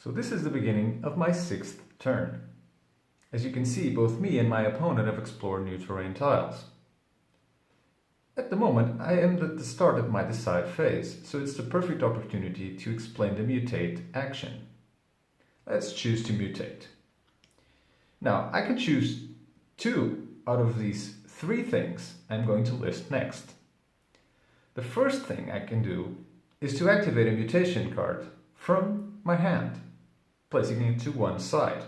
So this is the beginning of my 6th turn. As you can see, both me and my opponent have explored new terrain tiles. At the moment, I am at the start of my decide phase, so it's the perfect opportunity to explain the mutate action. Let's choose to mutate. Now, I can choose 2 out of these 3 things I'm going to list next. The first thing I can do is to activate a mutation card from my hand, placing it to one side.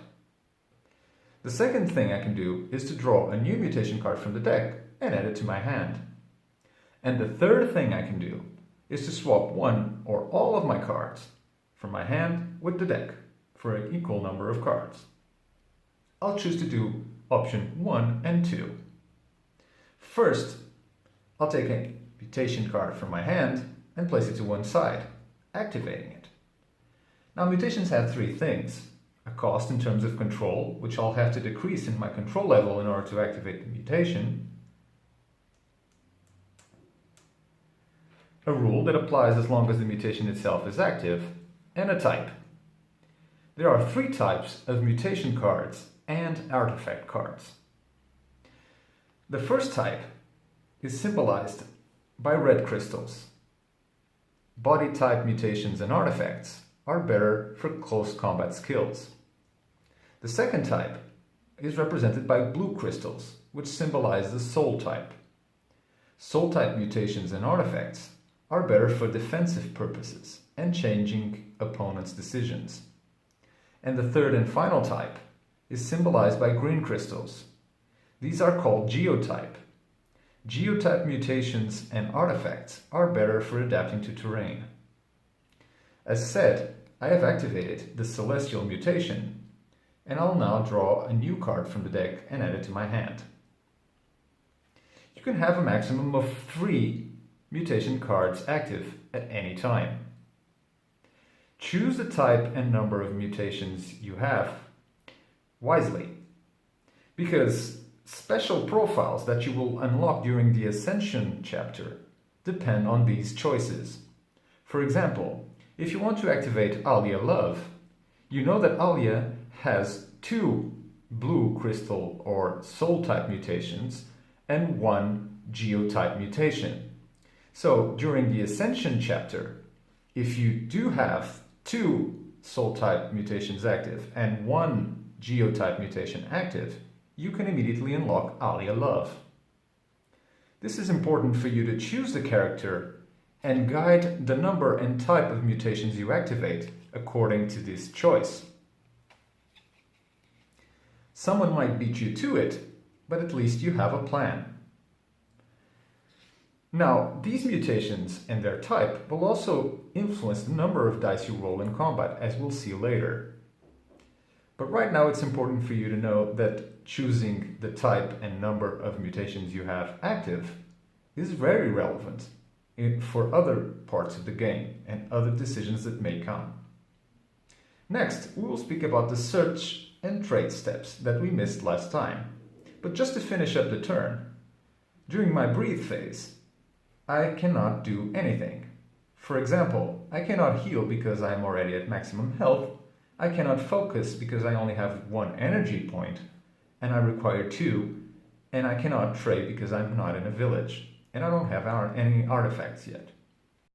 The second thing I can do is to draw a new mutation card from the deck and add it to my hand. And the third thing I can do is to swap one or all of my cards from my hand with the deck for an equal number of cards. I'll choose to do option 1 and 2. First, I'll take a mutation card from my hand and place it to one side, activating it. Now, mutations have 3 things: a cost in terms of control, which I'll have to decrease in my control level in order to activate the mutation, a rule that applies as long as the mutation itself is active, and a type. There are 3 types of mutation cards and artifact cards. The first type is symbolized by red crystals. Body type mutations and artifacts are better for close combat skills. The second type is represented by blue crystals, which symbolize the soul type. Soul type mutations and artifacts are better for defensive purposes and changing opponents' decisions. And the third and final type is symbolized by green crystals. These are called geotype. Geotype mutations and artifacts are better for adapting to terrain. As said, I have activated the Celestial mutation, and I'll now draw a new card from the deck and add it to my hand. You can have a maximum of 3 mutation cards active at any time. Choose the type and number of mutations you have wisely, because special profiles that you will unlock during the Ascension chapter depend on these choices. For example, if you want to activate Alia Love, you know that Alia has 2 blue crystal or soul type mutations and 1 geotype mutation. So during the Ascension chapter, if you do have 2 soul type mutations active and 1 geotype mutation active, you can immediately unlock Alia Love. This is important for you to choose the character and guide the number and type of mutations you activate according to this choice. Someone might beat you to it, but at least you have a plan. Now, these mutations and their type will also influence the number of dice you roll in combat, as we'll see later. But right now it's important for you to know that choosing the type and number of mutations you have active is very relevant for other parts of the game and other decisions that may come. Next, we will speak about the search and trade steps that we missed last time. But just to finish up the turn, during my breathe phase, I cannot do anything. For example, I cannot heal because I am already at maximum health, I cannot focus because I only have 1 energy point, and I require 2, and I cannot trade because I'm not in a village, and I don't have any artifacts yet.